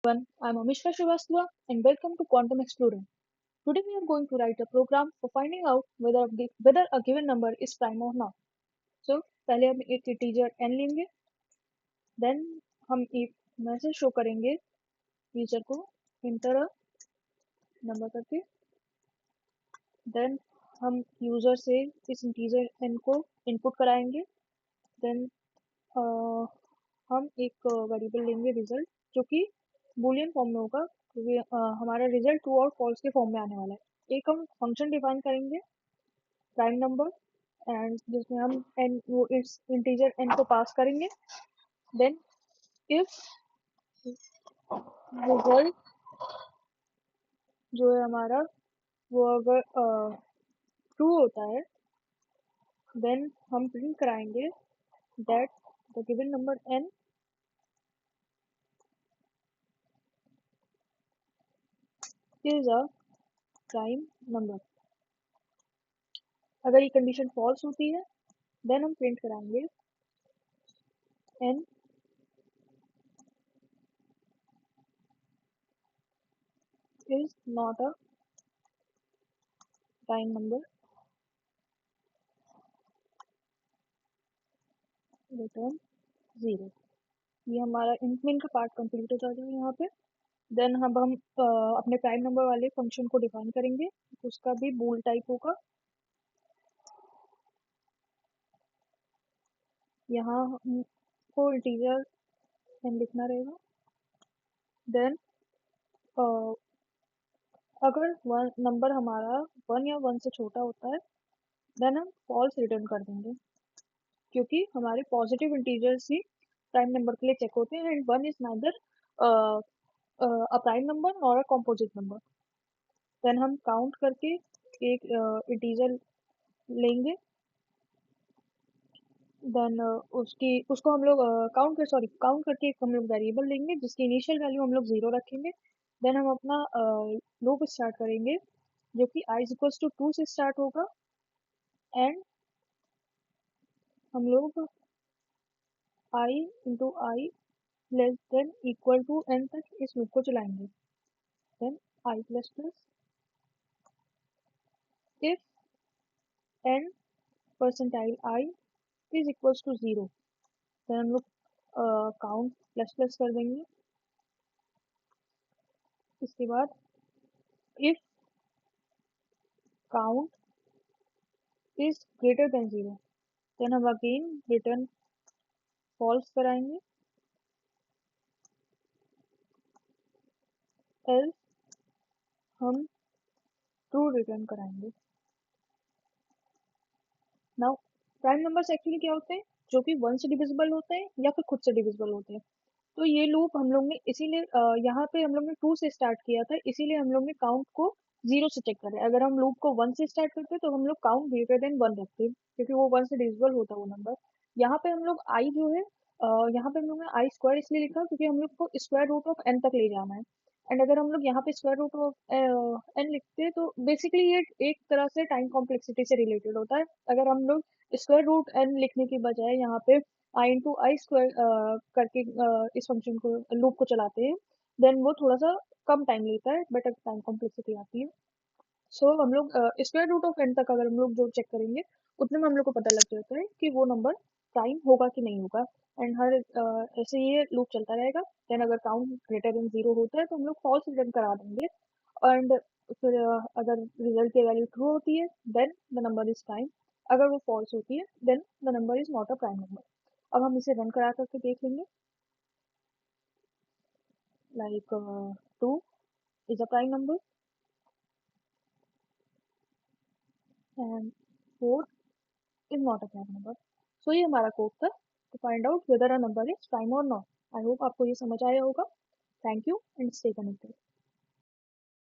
Everyone, I'm Amishka Srivastava and welcome to Quantum Explorer. Today we are going to write a program for finding out whether a given number is prime or not. So पहले हम एक integer n लेंगे, then हम एक message show करेंगे user को inter a number करके, then हम यूजर से इस इंटीजर n को इनपुट कराएंगे, देन हम एक वेरिएबल लेंगे रिजल्ट जो कि बूलियन फॉर्म में होगा क्योंकि हमारा रिजल्ट ट्रू और फॉल्स के फॉर्म में आने वाला है। एक हम फंक्शन डिफाइन करेंगे प्राइम नंबर एंड जिसमें हम n वो इस इंटीजर n को पास करेंगे, देन इफ रिजल्ट जो है हमारा वो अगर ट्रू होता है देन हम प्रिंट कराएंगे that the given number n is a prime number. अगर ये कंडीशन फॉल्स होती है देन हम प्रिंट कराएंगे n is not a prime number, return 0। ये हमारा इंट मेन का पार्ट कंप्लीट हो जाता है यहाँ पे। देन हम अपने प्राइम नंबर वाले फंक्शन को डिफाइन करेंगे, उसका भी बूल टाइप होगा। यहाँ हमको इंटीजर n लिखना रहेगा। देन अगर नंबर हमारा 1 या 1 से छोटा होता है देन हम फॉल्स रिटर्न कर देंगे क्योंकि हमारे पॉजिटिव इंटीजर्स ही प्राइम नंबर के लिए चेक होते हैं and 1 is neither a prime number और अ कॉम्पोजिट नंबर। देन हम काउंट करके एक इंटीजर लेंगे, देन उसको हम लोग काउंट करके एक हम लोग वेरिएबल लेंगे जिसकी इनिशियल वैल्यू हम लोग 0 रखेंगे। देन हम अपना लूप स्टार्ट करेंगे जो कि i इक्वल्स टू 2 से स्टार्ट होगा एंड हम लोग i into I less than equal to n तक इस लूप को चलाएंगे। Then i plus plus if n percentile i is equals to 0, then हम लोग काउंट प्लस प्लस कर देंगे। इसके बाद if count is greater than 0 then हम अगेन रिटर्न फॉल्स कराएंगे, एल्स हम ट्रू रिटर्न कराएंगे। नाउ प्राइम नंबर्स एक्चुअली क्या होते हैं जो कि 1 से डिविजिबल होते हैं या फिर खुद से डिविजिबल होते हैं। तो ये लूप हम लोग ने इसीलिए यहाँ पे हम लोग ने 2 से स्टार्ट किया था, इसीलिए हम लोग ने काउंट को 0 से चेक करें। अगर हम लूप को 1 से स्टार्ट करते तो हम लोग काउंट ग्रेटर देन 1 रखते क्योंकि वो 1 से डिविजिबल होता वो नंबर। यहाँ पे हम लोग आई जो है यहाँ पे हम लोग ने आई स्क्वायर इसलिए लिखा क्योंकि हम लोग को स्क्वायर रूट ऑफ n तक ले जाना है। एंड अगर हम लोग यहाँ पे स्क्वायर रूट ऑफ n लिखते हैं तो बेसिकली ये एक तरह से टाइम कॉम्प्लेक्सिटी से रिलेटेड होता है। अगर हम लोग स्क्वायर रूट n लिखने की बजाय यहाँ पे आई इंटू आई स्क्वायर करके इस फंक्शन को लूप को चलाते हैं देन वो थोड़ा सा कम टाइम लेता है बट टाइम कॉम्प्लेक्सिटी आती है। सो हम लोग स्क्वायर रूट ऑफ n तक अगर हम लोग जो चेक करेंगे उतने में हम लोग को पता लग जाता है कि वो नंबर प्राइम होगा कि नहीं होगा। एंड हर ऐसे ये लूप चलता रहेगा। देन अगर काउंट ग्रेटर देन 0 होता है तो हम लोग फॉल्स रिटर्न करा देंगे एंड फिर अगर रिजल्ट की वैल्यू ट्रू होती है then the number is prime. अगर वो फॉल्स होती है then the number is not a prime number. अब हम इसे रन करा करके देख लेंगे। Like 2 is a prime number and 4 is not a prime number। So ये हमारा कोड था to find out whether a number is prime or not। I hope आपको ये समझ आया होगा। Thank you and stay connected.